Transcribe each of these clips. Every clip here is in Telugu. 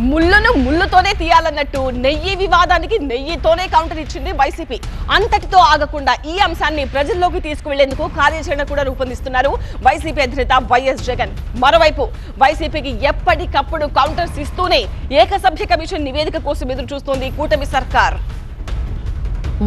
ముళ్ళను ముళ్ళుతోనే తీయాలన్నట్టు నెయ్యి వివాదానికి నెయ్యితోనే కౌంటర్ ఇచ్చింది వైసీపీ. అంతటితో ఆగకుండా ఈ అంశాన్ని ప్రజల్లోకి తీసుకువెళ్లేందుకు కార్యాచరణ కూడా రూపొందిస్తున్నారు వైసీపీ అధినేత వైఎస్ జగన్. మరోవైపు వైసీపీకి ఎప్పటికప్పుడు కౌంటర్స్ ఇస్తూనే ఏకసభ్య కమిషన్ నివేదిక కోసం ఎదురు చూస్తోంది కూటమి సర్కార్.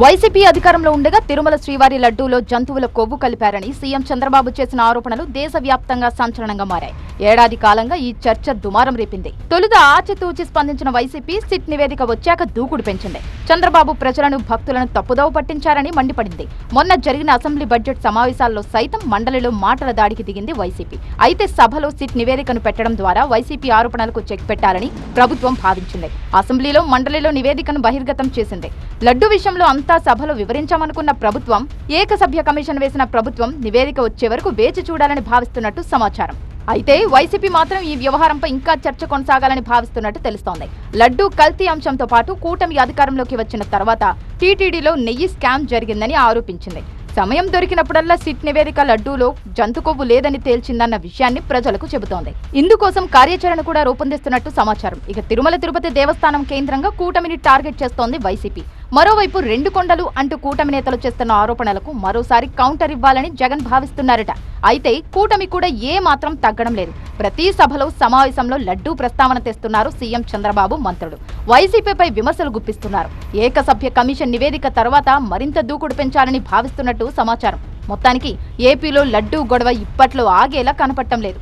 వైసీపీ అధికారంలో ఉండగా తిరుమల శ్రీవారి లడ్డూలో జంతువుల కొవ్వు కలిపారని సీఎం చంద్రబాబు చేసిన ఆరోపణలు దేశవ్యాప్తంగా సంచలనంగా మారాయి. ఏడాది కాలంగా ఈ చర్చ దుమారం రేపింది. తొలుత ఆచితూచి స్పందించిన వైసీపీ సిట్ నివేదిక వచ్చాక దూకుడు పెంచింది. చంద్రబాబు ప్రజలను భక్తులను తప్పుదోవ పట్టించారని మండిపడింది. మొన్న జరిగిన అసెంబ్లీ బడ్జెట్ సమావేశాల్లో సైతం మండలిలో మాటల దాడికి దిగింది వైసీపీ. అయితే సభలో సిట్ నివేదికను పెట్టడం ద్వారా వైసీపీ ఆరోపణలకు చెక్ పెట్టాలని ప్రభుత్వం భావించింది. అసెంబ్లీలో మండలిలో నివేదికను బహిర్గతం చేసింది. లడ్డు విషయంలో అంతా సభలో వివరించామనుకున్న ప్రభుత్వం ఏకసభ్య కమిషన్ వేసిన ప్రభుత్వం నివేదిక వచ్చే వరకు వేచి చూడాలని భావిస్తున్నట్టు సమాచారం. అయితే వైసీపీ మాత్రం ఈ వ్యవహారంపై ఇంకా చర్చ కొనసాగాలని భావిస్తున్నట్టు తెలుస్తోంది. లడ్డూ కల్తీ అంశంతో పాటు కూటమి అధికారంలోకి వచ్చిన తర్వాత టీటీడీలో నెయ్యి స్కామ్ జరిగిందని ఆరోపించింది. సమయం దొరికినప్పుడల్లా సిట్ నివేదిక లడ్డూలో జంతు కొవ్వు లేదని తేల్చిందన్న విషయాన్ని ప్రజలకు చెబుతోంది. ఇందుకోసం కార్యాచరణ కూడా రూపొందిస్తున్నట్టు సమాచారం. ఇక తిరుమల తిరుపతి దేవస్థానం కేంద్రంగా కూటమిని టార్గెట్ చేస్తోంది వైసీపీ. మరోవైపు రెండు కొండలు అంటూ కూటమి నేతలు చేస్తున్న ఆరోపణలకు మరోసారి కౌంటర్ ఇవ్వాలని జగన్ భావిస్తున్నారట. అయితే కూటమి కూడా ఏ మాత్రం తగ్గడం లేదు. ప్రతి సభలో సమావేశంలో లడ్డూ ప్రస్తావన తెస్తున్నారు సీఎం చంద్రబాబు మంత్రులు. వైసీపీపై విమర్శలు గుప్పిస్తున్నారు. ఏకసభ్య కమిషన్ నివేదిక తర్వాత మరింత దూకుడు పెంచాలని భావిస్తున్నట్టు సమాచారం. మొత్తానికి ఏపీలో లడ్డూ గొడవ ఇప్పట్లో ఆగేలా కనపడటం లేదు.